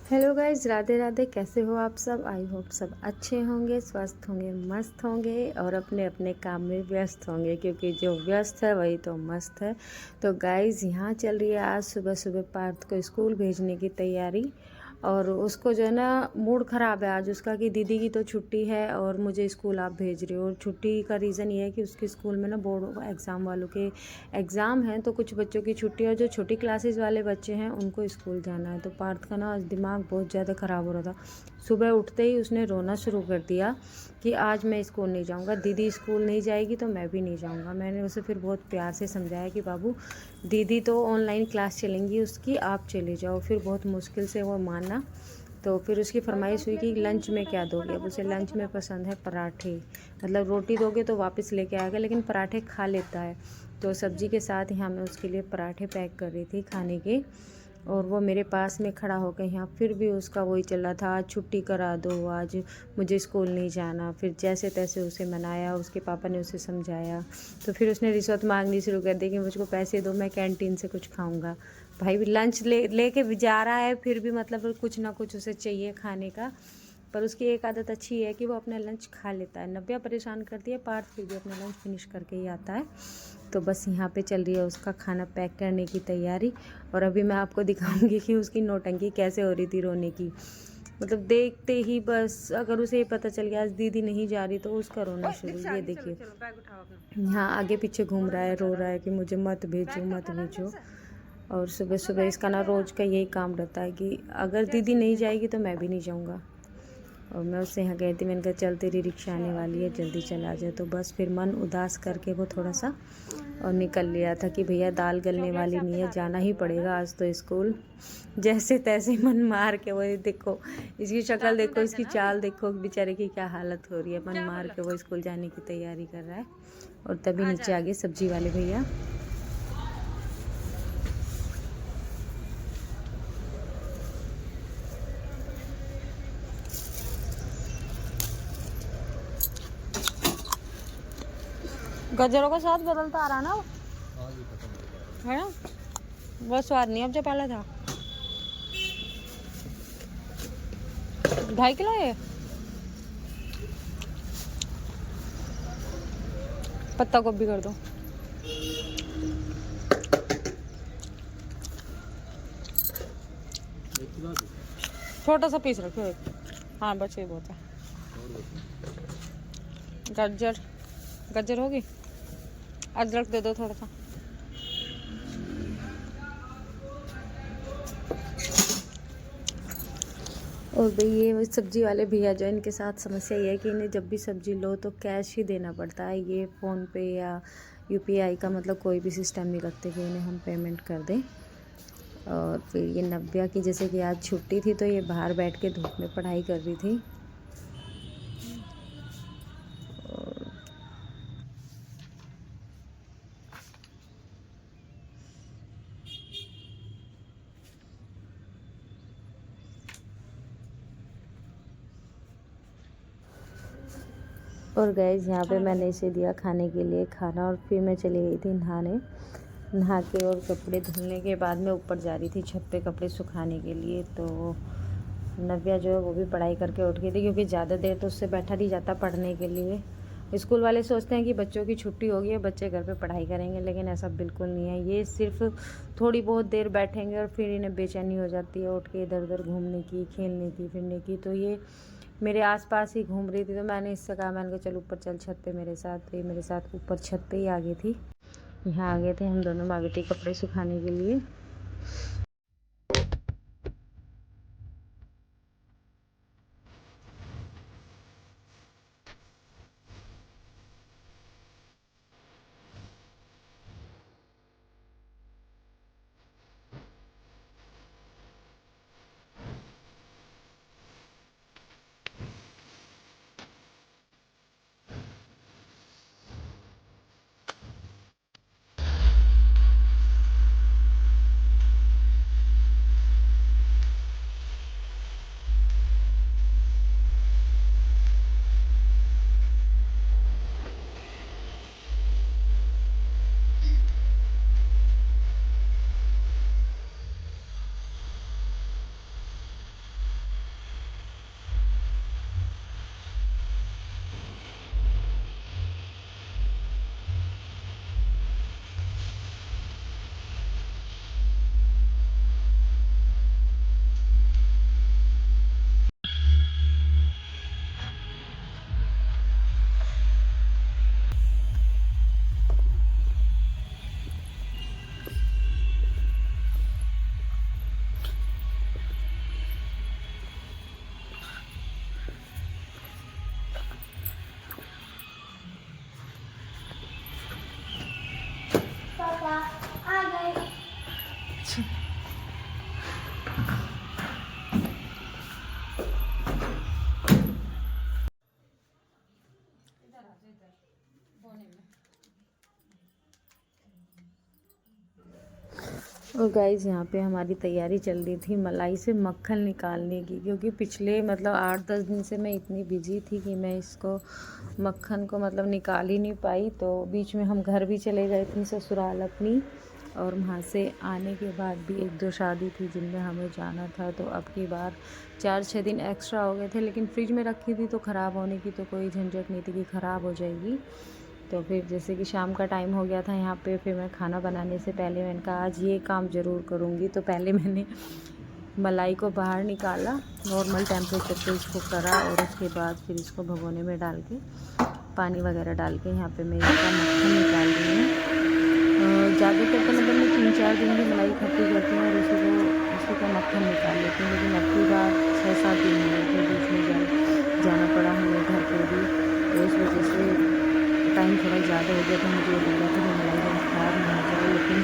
Hello guys, Radhe Radhe. कैसे हो आप सब? आई होप सब अच्छे होंगे, स्वस्थ होंगे, मस्त होंगे और अपने अपने काम में व्यस्त होंगे, क्योंकि जो व्यस्त है वही तो मस्त है। तो गाइज, यहाँ चल रही है आज सुबह सुबह पार्थ को स्कूल भेजने की तैयारी। और उसको जो है ना, मूड ख़राब है आज उसका कि दीदी की तो छुट्टी है और मुझे स्कूल आप भेज रहे हो। और छुट्टी का रीज़न ये है कि उसके स्कूल में ना बोर्ड एग्ज़ाम वालों के एग्ज़ाम हैं, तो कुछ बच्चों की छुट्टी, और जो छोटी क्लासेस वाले बच्चे हैं उनको स्कूल जाना है। तो पार्थ का ना आज दिमाग बहुत ज़्यादा ख़राब हो रहा था। सुबह उठते ही उसने रोना शुरू कर दिया कि आज मैं स्कूल नहीं जाऊंगा, दीदी स्कूल नहीं जाएगी तो मैं भी नहीं जाऊंगा। मैंने उसे फिर बहुत प्यार से समझाया कि बाबू, दीदी तो ऑनलाइन क्लास चलेंगी उसकी, आप चले जाओ। फिर बहुत मुश्किल से वो माना। तो फिर उसकी फरमाइश हुई कि लंच में क्या दोगे। अब उसे लंच में पसंद है पराठे, मतलब रोटी दोगे तो वापस लेके आएगा, लेकिन पराठे खा लेता है। तो सब्ज़ी के साथ यहाँ मैं उसके लिए पराठे पैक कर रही थी खाने के, और वो मेरे पास में खड़ा हो गया यहाँ। फिर भी उसका वही चल रहा था, आज छुट्टी करा दो, आज मुझे स्कूल नहीं जाना। फिर जैसे तैसे उसे मनाया, उसके पापा ने उसे समझाया। तो फिर उसने रिश्वत मांगनी शुरू कर दी कि मुझको पैसे दो, मैं कैंटीन से कुछ खाऊंगा। भाई लंच लेके भी जा रहा है, फिर भी मतलब कुछ ना कुछ उसे चाहिए खाने का। पर उसकी एक आदत अच्छी है कि वो अपना लंच खा लेता है। नव्या परेशान करती है, पार्थ फिर भी अपना लंच फिनिश करके ही आता है। तो बस यहाँ पे चल रही है उसका खाना पैक करने की तैयारी। और अभी मैं आपको दिखाऊंगी कि उसकी नौटंकी कैसे हो रही थी रोने की। मतलब देखते ही बस, अगर उसे ये पता चल गया आज दीदी नहीं जा रही, तो उसका रोना शुरू। ये देखिए, यहाँ आगे पीछे घूम रहा है, रो रहा है कि मुझे मत भेजो मत भेजो। और सुबह सुबह इसका ना रोज़ का यही काम रहता है कि अगर दीदी नहीं जाएगी तो मैं भी नहीं जाऊँगा। और मैं उससे यहाँ गई थी, मैंने कहा चल तेरी रिक्शा आने वाली है, जल्दी चला जाए। तो बस फिर मन उदास करके वो थोड़ा सा और निकल लिया था कि भैया दाल गलने वाली नहीं है, जाना ही पड़ेगा आज तो स्कूल। जैसे तैसे मन मार के, वो देखो इसकी शक्ल देखो, इसकी चाल देखो, बेचारे की क्या हालत हो रही है। मन मार के वो स्कूल जाने की तैयारी कर रहा है। और तभी नीचे आ गए सब्जी वाले भैया। गजरों का स्वाद बदलता आ रहा ना, है ना? वो स्वाद नहीं अब जो पहले था। 2.5 किलो है। पत्ता गोभी कर दो। छोटा सा पीस रखो एक। हाँ बस ये बहुत है। गाजर, गाजर होगी। अदरक दे दो थोड़ा सा। और भाई ये सब्जी वाले भैया जो, इनके साथ समस्या ये है कि इन्हें जब भी सब्जी लो तो कैश ही देना पड़ता है। ये फ़ोन पे या यूपीआई का मतलब कोई भी सिस्टम नहीं रखते कि इन्हें हम पेमेंट कर दें। और फिर ये नव्या की जैसे कि आज छुट्टी थी, तो ये बाहर बैठ के धूप में पढ़ाई कर रही थी। और गैस यहाँ पे मैंने इसे दिया खाने के लिए खाना, और फिर मैं चली गई थी नहाने। नहा के और कपड़े धुलने के बाद मैं ऊपर जा रही थी छत पे कपड़े सुखाने के लिए। तो नव्या जो है वो भी पढ़ाई करके उठ गई थी, क्योंकि ज़्यादा देर तो उससे बैठा नहीं जाता पढ़ने के लिए। स्कूल वाले सोचते हैं कि बच्चों की छुट्टी होगी है, बच्चे घर पे पढ़ाई करेंगे, लेकिन ऐसा बिल्कुल नहीं है। ये सिर्फ थोड़ी बहुत देर बैठेंगे और फिर इन्हें बेचैनी हो जाती है उठ के इधर उधर घूमने की, खेलने की, फिरने की। तो ये मेरे आसपास ही घूम रही थी, तो मैंने इससे कहा, मैंने कहा चल ऊपर चल छत पे मेरे साथ। तो ये मेरे साथ ऊपर छत पे ही आ गई थी। यहाँ आ गए थे हम दोनों, आ गए थे कपड़े सुखाने के लिए। और गाइज़ यहाँ पे हमारी तैयारी चल रही थी मलाई से मक्खन निकालने की, क्योंकि पिछले मतलब 8-10 दिन से मैं इतनी बिजी थी कि मैं इसको मक्खन को मतलब निकाल ही नहीं पाई। तो बीच में हम घर भी चले गए थे ससुराल अपनी, और वहाँ से आने के बाद भी 1-2 शादी थी जिनमें हमें जाना था। तो अब की बार 4-6 दिन एक्स्ट्रा हो गए थे, लेकिन फ्रिज में रखी थी तो ख़राब होने की तो कोई झंझट नहीं थी कि ख़राब हो जाएगी। तो फिर जैसे कि शाम का टाइम हो गया था यहाँ पे, फिर मैं खाना बनाने से पहले मैंने कहा आज ये काम ज़रूर करूँगी। तो पहले मैंने मलाई को बाहर निकाला, नॉर्मल टेम्परेचर पे इसको करा, और उसके बाद फिर इसको भगोने में डाल के पानी वगैरह डाल के यहाँ पे मैं इसका मक्खन निकाल रही हूँ। ज़्यादातर तो मतलब मैं 3-4 दिन की मलाई इकट्ठी करती हूँ और उसी का मक्खन निकाल लेती हूँ, लेकिन अब की बार 6-7 दिन हुए थे, बीच में जाना पड़ा हमें घर पे भी, तो इस वजह से टाइम थोड़ा ज़्यादा हो गया था। मुझे लग रहा था कि मलाई कहीं ख़राब नहीं हो जाए, लेकिन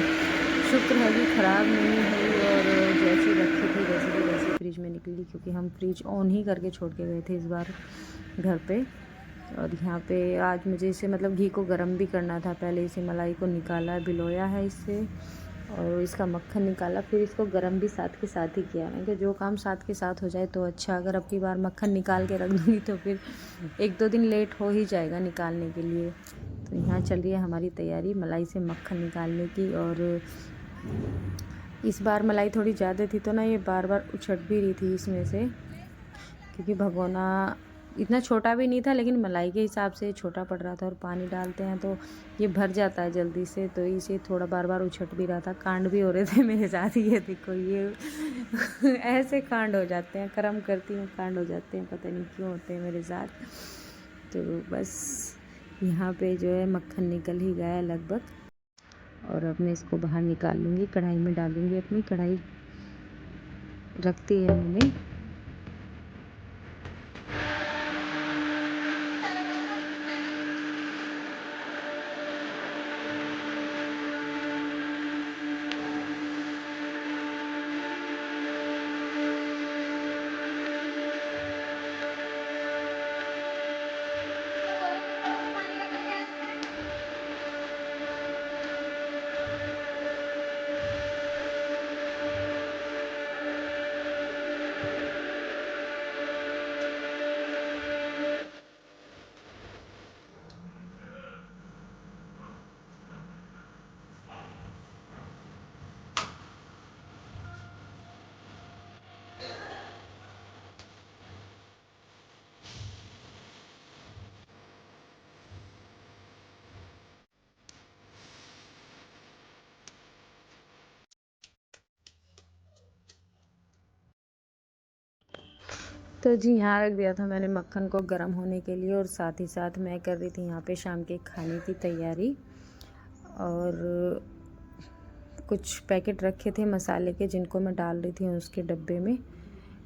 शुक्र है कि ख़राब नहीं हुई, और जैसी रखी थी वैसे की वैसे फ्रिज में निकली, क्योंकि हम फ्रिज ऑन ही करके छोड़ के गए थे इस बार घर पे। और यहाँ पे आज मुझे इसे मतलब घी को गर्म भी करना था, पहले इसे मलाई को निकाला, भिगोया है इससे, और इसका मक्खन निकाला, फिर इसको गर्म भी साथ के साथ ही किया। मैं कि जो काम साथ के साथ हो जाए तो अच्छा, अगर अब की बार मक्खन निकाल के रख दूँगी तो फिर 1-2 दिन लेट हो ही जाएगा निकालने के लिए। तो यहाँ चल रही है हमारी तैयारी मलाई से मक्खन निकालने की। और इस बार मलाई थोड़ी ज़्यादा थी तो ना ये बार बार उछट भी रही थी इसमें से, क्योंकि भगोना इतना छोटा भी नहीं था, लेकिन मलाई के हिसाब से छोटा पड़ रहा था, और पानी डालते हैं तो ये भर जाता है जल्दी से, तो इसे थोड़ा बार बार उछट भी रहा था। कांड भी हो रहे थे मेरे साथ, ये देखो ये ऐसे कांड हो जाते हैं, कर्म करती हूँ कांड हो जाते हैं, पता नहीं क्यों होते हैं मेरे साथ। तो बस यहाँ पे जो है मक्खन निकल ही गया है लगभग, और अब मैं इसको बाहर निकाल लूँगी, कढ़ाई में डालूँगी। अपनी कढ़ाई रखती है मैंने। तो जी यहाँ रख दिया था मैंने मक्खन को गर्म होने के लिए, और साथ ही साथ मैं कर रही थी यहाँ पे शाम के खाने की तैयारी। और कुछ पैकेट रखे थे मसाले के जिनको मैं डाल रही थी उसके डब्बे में।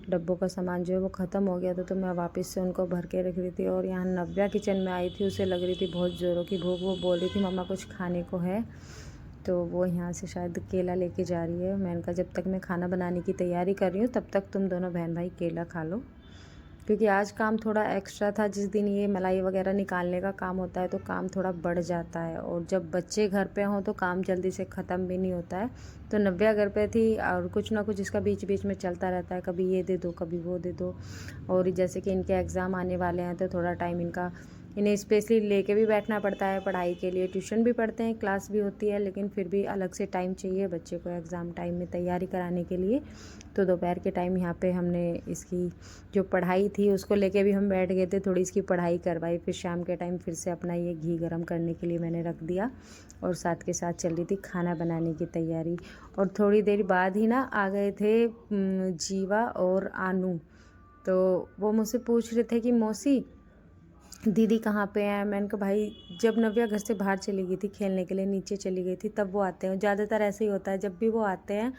डब्बों का सामान जो है वो ख़त्म हो गया था, तो मैं वापस से उनको भर के रख रही थी। और यहाँ नव्या किचन में आई थी, उसे लग रही थी बहुत ज़ोरों की भूख, वो बोल रही थी मम्मा कुछ खाने को है, तो वो यहाँ से शायद केला लेके जा रही है। मैंने कहा जब तक मैं खाना बनाने की तैयारी कर रही हूँ तब तक तुम दोनों बहन भाई केला खा लो, क्योंकि आज काम थोड़ा एक्स्ट्रा था। जिस दिन ये मलाई वगैरह निकालने का काम होता है तो काम थोड़ा बढ़ जाता है, और जब बच्चे घर पे हों तो काम जल्दी से ख़त्म भी नहीं होता है। तो नव्या घर पे थी, और कुछ ना कुछ इसका बीच बीच में चलता रहता है, कभी ये दे दो कभी वो दे दो। और जैसे कि इनके एग्ज़ाम आने वाले हैं तो थोड़ा टाइम इन्हें स्पेशली लेके भी बैठना पड़ता है पढ़ाई के लिए। ट्यूशन भी पढ़ते हैं, क्लास भी होती है, लेकिन फिर भी अलग से टाइम चाहिए बच्चे को एग्ज़ाम टाइम में तैयारी कराने के लिए। तो दोपहर के टाइम यहाँ पे हमने इसकी जो पढ़ाई थी उसको लेके भी हम बैठ गए थे, थोड़ी इसकी पढ़ाई करवाई। फिर शाम के टाइम फिर से अपना ये घी गर्म करने के लिए मैंने रख दिया, और साथ के साथ चल रही थी खाना बनाने की तैयारी। और थोड़ी देर बाद ही ना आ गए थे जीवा और आनू, तो वो मुझसे पूछ रहे थे कि मौसी दीदी कहाँ पे हैं। मैंने कहा भाई जब नव्या घर से बाहर चली गई थी खेलने के लिए, नीचे चली गई थी, तब वो आते हैं। ज़्यादातर ऐसे ही होता है, जब भी वो आते हैं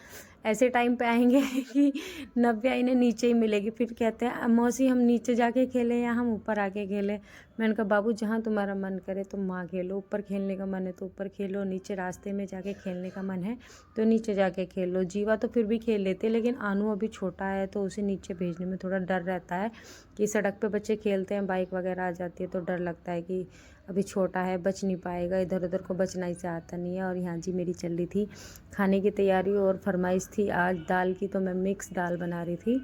ऐसे टाइम पे आएंगे कि नव्या इन्हें नीचे ही मिलेगी। फिर कहते हैं मौसी हम नीचे जाके खेलें या हम ऊपर आके खेलें। मैंने कहा बाबू जहाँ तुम्हारा मन करे तुम वहाँ खेलो, ऊपर खेलने का मन है तो ऊपर खेलो, नीचे रास्ते में जाके खेलने का मन है तो नीचे जाके खेल लो। जीवा तो फिर भी खेल लेते, लेकिन आनू अभी छोटा है तो उसे नीचे भेजने में थोड़ा डर रहता है कि सड़क पे बच्चे खेलते हैं, बाइक वगैरह आ जाती है तो डर लगता है कि अभी छोटा है, बच नहीं पाएगा, इधर उधर को बचना इसे आता नहीं है। और यहाँ जी मेरी चल रही थी खाने की तैयारी और फरमाइश थी आज दाल की, तो मैं मिक्स दाल बना रही थी।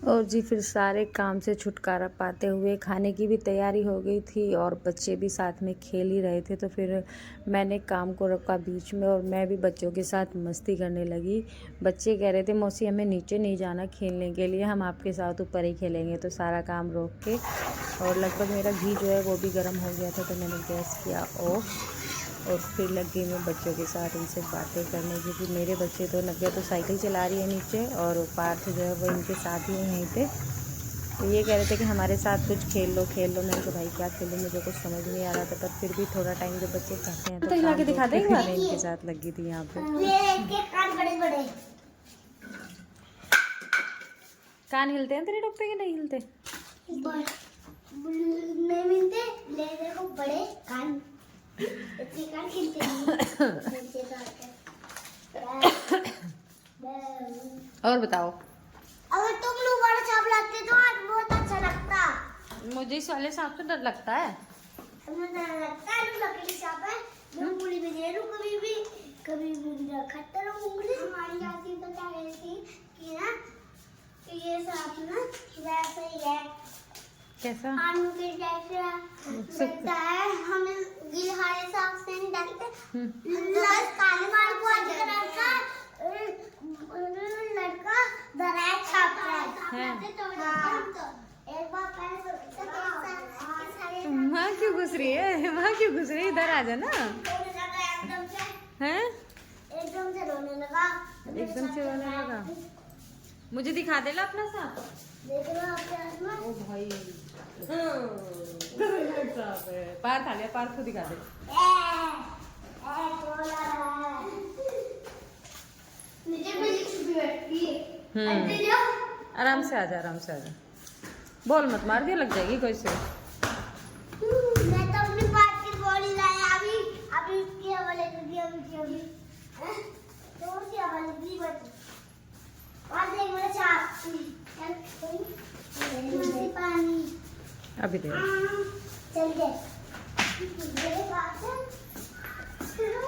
और जी फिर सारे काम से छुटकारा पाते हुए खाने की भी तैयारी हो गई थी और बच्चे भी साथ में खेल ही रहे थे, तो फिर मैंने काम को रखा बीच में और मैं भी बच्चों के साथ मस्ती करने लगी। बच्चे कह रहे थे मौसी हमें नीचे नहीं जाना खेलने के लिए, हम आपके साथ ऊपर ही खेलेंगे। तो सारा काम रोक के और लगभग मेरा घी जो है वो भी गर्म हो गया था, तो मैंने गैस किया ऑफ और फिर लग गई मैं बच्चों के साथ इनसे बातें करने, क्योंकि मेरे बच्चे तो नव्या तो साइकिल चला रही है नीचे और पार्थ जो है वो इनके साथ ही है यहीं पे। तो ये कह रहे थे कि हमारे साथ कुछ खेल लो। मैंने कहा भाई क्या खेलूँ, मुझे कुछ समझ नहीं आ रहा था, पर फिर भी थोड़ा टाइम जब बच्चे चाहते हैं तो हिला के दिखा देंगे। मैं इनके साथ लगी थी यहाँ पे। कान हिलते हैं तेरे डॉक्टर के? नहीं हिलते, नहीं मिलते, ले देखो बड़े कान और बताओ, अगर तुम लोग बड़ा सांप लाते तो आज बहुत अच्छा लगता। मुझे इस वाले सांप से डर लगता है। हमें डर लगता है, लकड़ी सांप है, मैं उंगली में दे दूं कभी भी रखता रहूं उंगली। हमारी जाती तो क्या कहती कि ना कि ये सांप ना वैसे ही है, कैसा आलू के जैसा लगता है। हमें गिलहारी सांप से नहीं डरते। काले मार को लड़का डराया छाप रहा है। एक बार वहाँ क्यों घुस रही है? वहाँ क्यों घुस रही है? इधर आ जा ना। हैं? एकदम से रोने लगा। एकदम से रोने लगा। मुझे दिखा देला अपना सांप। देख लो आपके हाथ में। ओ भाई सांप है। पार खा लिया, पार को दिखा दे। आराम से आजा, आराम से आजा। बॉल मत मार, दिया लग जाएगी कोई से। मैं तो अपनी बात की बॉडी लाया अभी इसकी हवाले अभी तो उसकी हवाले दी बच और देख मेरा चाप पानी अभी दे चल गए।